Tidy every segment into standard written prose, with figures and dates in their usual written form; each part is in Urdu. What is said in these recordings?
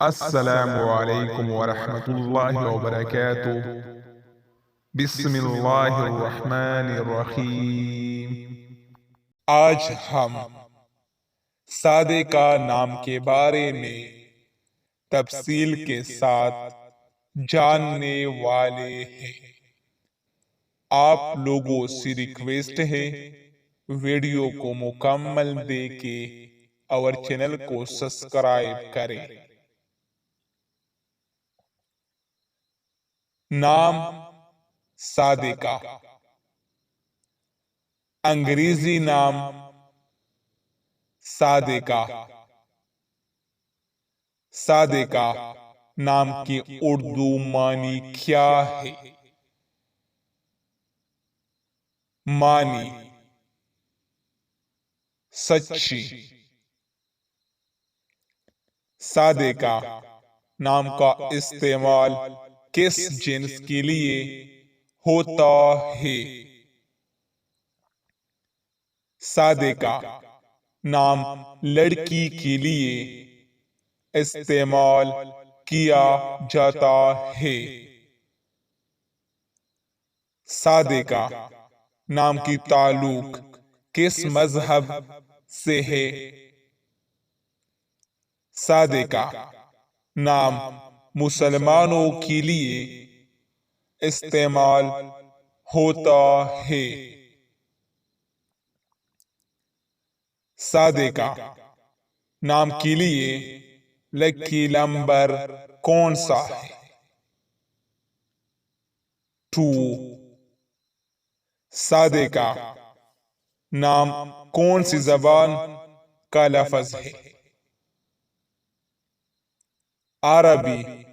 السلام علیکم ورحمۃ اللہ وبرکاتہ۔ بسم اللہ الرحمن الرحیم۔ آج ہم سادے کا نام کے بارے میں تفصیل کے ساتھ جاننے والے ہیں۔ آپ لوگوں سے ریکویسٹ ہے ویڈیو کو مکمل دیکھیں اور چینل کو سبسکرائب کریں۔ نام سادے کا انگریزی نام سادے کا۔ سادے کا نام کی اردو معنی کیا ہے؟ معنی سچی۔ سادے کا نام کا استعمال کس جنس کے لیے ہوتا ہے؟ سادے کا نام لڑکی کے لیے استعمال کیا جاتا ہے۔ سادے کا نام کی تعلق کس مذہب سے ہے؟ سادے کا نام مسلمانوں کے لیے استعمال ہوتا ہے۔ سادے کا نام کے لیے لکی نمبر کون سا ہے؟ 2۔ سادے کا نام کون سی زبان کا لفظ ہے؟ عربی۔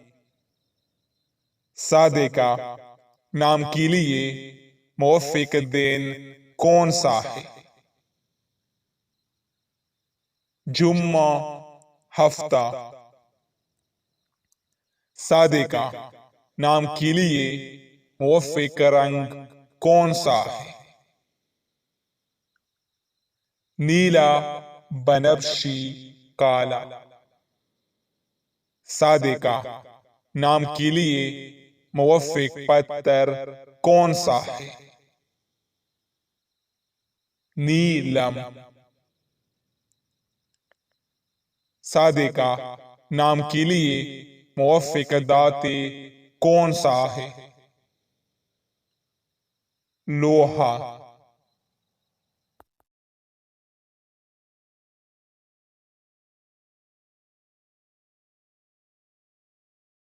سادے کا نام کے لیے موافق دن کون سا ہے؟ جمعہ، ہفتہ۔ سادے کا نام کے لیے موافق رنگ کون سا ہے؟ نیلا، بنفشی، کالا۔ سادے کا نام کے لیے موافق پتھر کون سا ہے؟ نیلم۔ سادے کا نام کے لیے موافق دھاتیں کون سا ہے؟ لوہا۔